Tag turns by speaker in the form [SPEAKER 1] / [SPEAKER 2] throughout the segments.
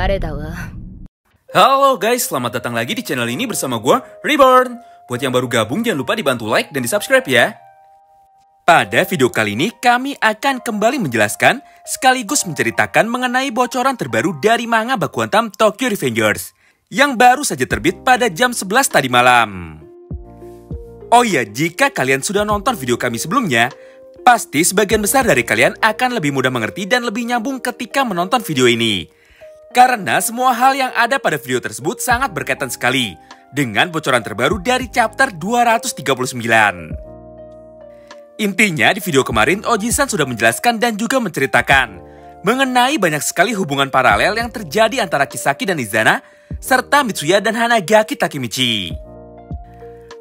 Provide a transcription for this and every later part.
[SPEAKER 1] 誰だわ。
[SPEAKER 2] Halo guys, selamat datang lagi di channel ini bersama gue, Reborn. Buat yang baru gabung, jangan lupa dibantu like dan di-subscribe ya. Pada video kali ini, kami akan kembali menjelaskan sekaligus menceritakan mengenai bocoran terbaru dari manga Baku Hantam Tokyo Revengers yang baru saja terbit pada jam 11 tadi malam. Oh iya, jika kalian sudah nonton video kami sebelumnya, pasti sebagian besar dari kalian akan lebih mudah mengerti dan lebih nyambung ketika menonton video ini. Karena semua hal yang ada pada video tersebut sangat berkaitan sekali dengan bocoran terbaru dari chapter 239. Intinya di video kemarin Oji-san sudah menjelaskan dan juga menceritakan mengenai banyak sekali hubungan paralel yang terjadi antara Kisaki dan Izana serta Mitsuya dan Hanagaki Takemichi.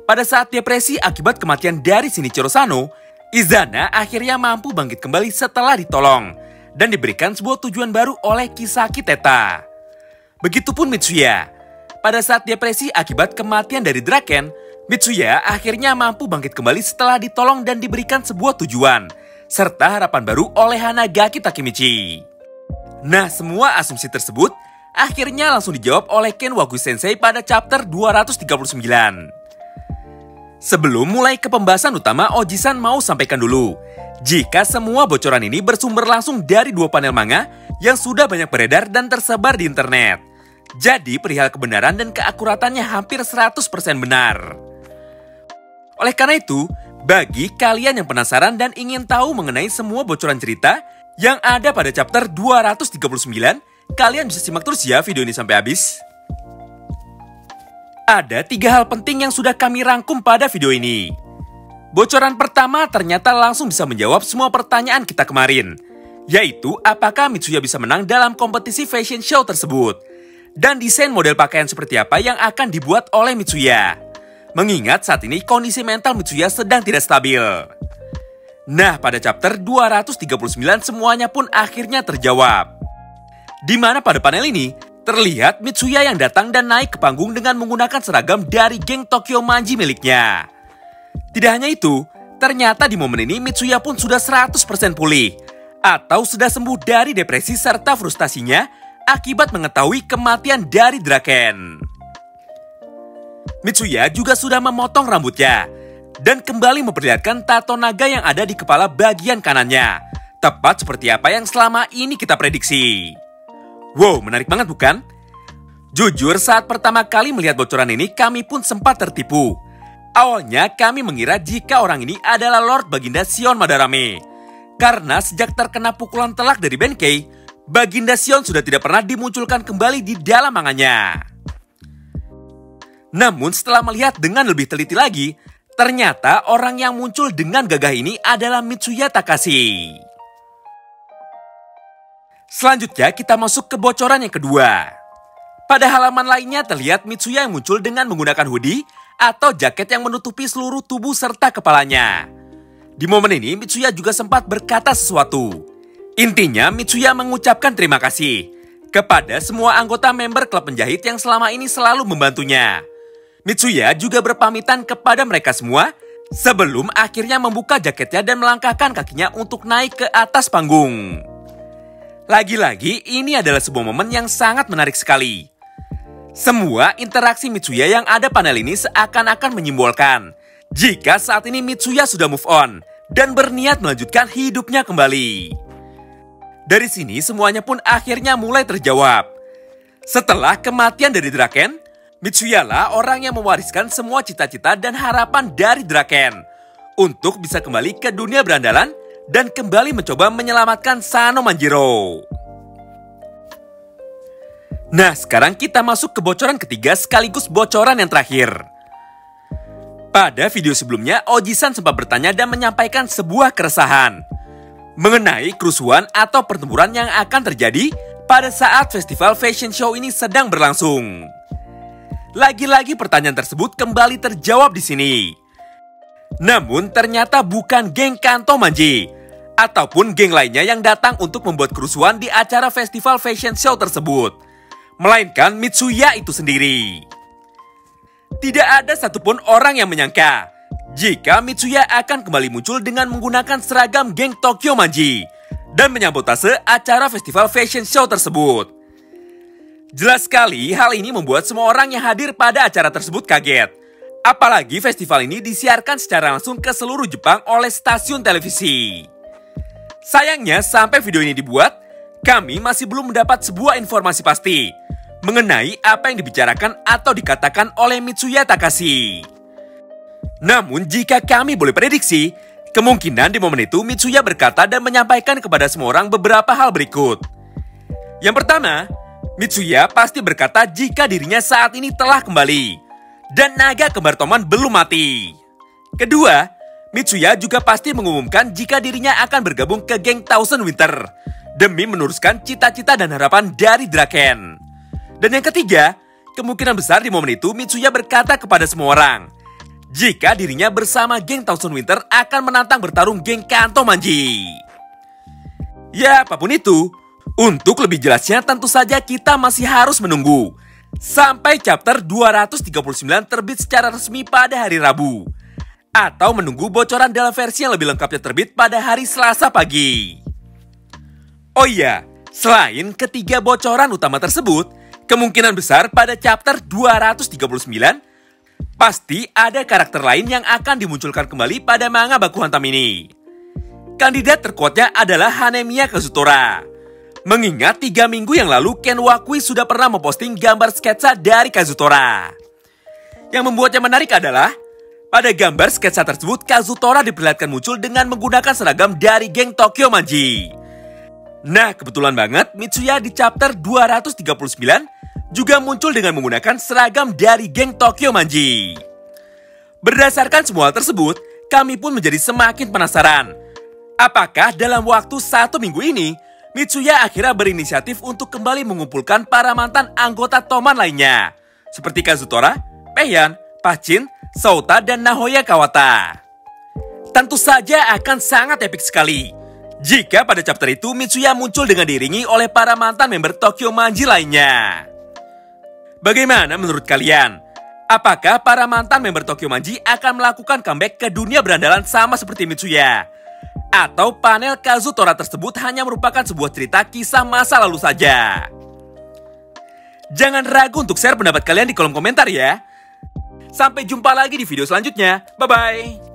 [SPEAKER 2] Pada saat depresi akibat kematian dari Shinichiro Sano, Izana akhirnya mampu bangkit kembali setelah ditolong dan diberikan sebuah tujuan baru oleh Kisaki Teta. Begitupun Mitsuya. Pada saat depresi akibat kematian dari Draken, Mitsuya akhirnya mampu bangkit kembali setelah ditolong dan diberikan sebuah tujuan, serta harapan baru oleh Hanagaki Takemichi. Nah, semua asumsi tersebut akhirnya langsung dijawab oleh Ken Wagu Sensei pada chapter 239. Sebelum mulai ke pembahasan utama, Oji-san mau sampaikan dulu, jika semua bocoran ini bersumber langsung dari dua panel manga yang sudah banyak beredar dan tersebar di internet. Jadi perihal kebenaran dan keakuratannya hampir 100% benar. Oleh karena itu, bagi kalian yang penasaran dan ingin tahu mengenai semua bocoran cerita yang ada pada chapter 239, kalian bisa simak terus ya video ini sampai habis. Ada 3 hal penting yang sudah kami rangkum pada video ini. Bocoran pertama ternyata langsung bisa menjawab semua pertanyaan kita kemarin, yaitu apakah Mitsuya bisa menang dalam kompetisi fashion show tersebut, dan desain model pakaian seperti apa yang akan dibuat oleh Mitsuya. Mengingat saat ini kondisi mental Mitsuya sedang tidak stabil. Nah, pada chapter 239 semuanya pun akhirnya terjawab. Di mana pada panel ini, terlihat Mitsuya yang datang dan naik ke panggung dengan menggunakan seragam dari geng Tokyo Manji miliknya. Tidak hanya itu, ternyata di momen ini Mitsuya pun sudah 100% pulih atau sudah sembuh dari depresi serta frustasinya akibat mengetahui kematian dari Draken. Mitsuya juga sudah memotong rambutnya dan kembali memperlihatkan tato naga yang ada di kepala bagian kanannya, tepat seperti apa yang selama ini kita prediksi. Wow, menarik banget bukan? Jujur, saat pertama kali melihat bocoran ini kami pun sempat tertipu. Awalnya kami mengira jika orang ini adalah Lord Baginda Sion Madarame. Karena sejak terkena pukulan telak dari Benkei, Baginda Sion sudah tidak pernah dimunculkan kembali di dalam manganya. Namun setelah melihat dengan lebih teliti lagi, ternyata orang yang muncul dengan gagah ini adalah Mitsuya Takashi. Selanjutnya kita masuk ke bocoran yang kedua. Pada halaman lainnya terlihat Mitsuya yang muncul dengan menggunakan hoodie atau jaket yang menutupi seluruh tubuh serta kepalanya. Di momen ini Mitsuya juga sempat berkata sesuatu. Intinya Mitsuya mengucapkan terima kasih kepada semua anggota member klub penjahit yang selama ini selalu membantunya. Mitsuya juga berpamitan kepada mereka semua sebelum akhirnya membuka jaketnya dan melangkahkan kakinya untuk naik ke atas panggung. Lagi-lagi ini adalah sebuah momen yang sangat menarik sekali. Semua interaksi Mitsuya yang ada panel ini seakan-akan menyimbolkan jika saat ini Mitsuya sudah move on dan berniat melanjutkan hidupnya kembali. Dari sini semuanya pun akhirnya mulai terjawab. Setelah kematian dari Draken, Mitsuya lah orang yang mewariskan semua cita-cita dan harapan dari Draken untuk bisa kembali ke dunia berandalan dan kembali mencoba menyelamatkan Sano Manjiro. Nah, sekarang kita masuk ke bocoran ketiga sekaligus bocoran yang terakhir. Pada video sebelumnya, Oji-san sempat bertanya dan menyampaikan sebuah keresahan mengenai kerusuhan atau pertempuran yang akan terjadi pada saat festival fashion show ini sedang berlangsung. Lagi-lagi pertanyaan tersebut kembali terjawab di sini. Namun ternyata bukan geng Kanto Manji ataupun geng lainnya yang datang untuk membuat kerusuhan di acara festival fashion show tersebut, melainkan Mitsuya itu sendiri. Tidak ada satupun orang yang menyangka jika Mitsuya akan kembali muncul dengan menggunakan seragam geng Tokyo Manji dan menyambutase acara festival fashion show tersebut. Jelas sekali hal ini membuat semua orang yang hadir pada acara tersebut kaget. Apalagi festival ini disiarkan secara langsung ke seluruh Jepang oleh stasiun televisi. Sayangnya sampai video ini dibuat, kami masih belum mendapat sebuah informasi pasti mengenai apa yang dibicarakan atau dikatakan oleh Mitsuya Takashi. Namun jika kami boleh prediksi, kemungkinan di momen itu Mitsuya berkata dan menyampaikan kepada semua orang beberapa hal berikut. Yang pertama, Mitsuya pasti berkata jika dirinya saat ini telah kembali dan naga kembar Toman belum mati. Kedua, Mitsuya juga pasti mengumumkan jika dirinya akan bergabung ke geng Thousand Winter demi meneruskan cita-cita dan harapan dari Draken. Dan yang ketiga, kemungkinan besar di momen itu Mitsuya berkata kepada semua orang jika dirinya bersama geng Thousand Winter akan menantang bertarung geng Kanto Manji. Ya, apapun itu, untuk lebih jelasnya tentu saja kita masih harus menunggu sampai chapter 239 terbit secara resmi pada hari Rabu, atau menunggu bocoran dalam versi yang lebih lengkapnya terbit pada hari Selasa pagi. Oh iya, selain ketiga bocoran utama tersebut, kemungkinan besar pada chapter 239 pasti ada karakter lain yang akan dimunculkan kembali pada manga Baku Hantam ini. Kandidat terkuatnya adalah Hanemiya Kazutora. Mengingat 3 minggu yang lalu Ken Wakui sudah pernah memposting gambar sketsa dari Kazutora. Yang membuatnya menarik adalah pada gambar sketsa tersebut Kazutora diperlihatkan muncul dengan menggunakan seragam dari geng Tokyo Manji. Nah, kebetulan banget Mitsuya di chapter 239 juga muncul dengan menggunakan seragam dari geng Tokyo Manji. Berdasarkan semua hal tersebut, kami pun menjadi semakin penasaran. Apakah dalam waktu 1 minggu ini Mitsuya akhirnya berinisiatif untuk kembali mengumpulkan para mantan anggota Toman lainnya, seperti Kazutora, Peihan, Pachin, Souta, dan Nahoya Kawata. Tentu saja akan sangat epik sekali jika pada chapter itu Mitsuya muncul dengan diiringi oleh para mantan member Tokyo Manji lainnya. Bagaimana menurut kalian? Apakah para mantan member Tokyo Manji akan melakukan comeback ke dunia berandalan sama seperti Mitsuya? Atau panel Kazutora tersebut hanya merupakan sebuah cerita kisah masa lalu saja? Jangan ragu untuk share pendapat kalian di kolom komentar ya. Sampai jumpa lagi di video selanjutnya. Bye-bye.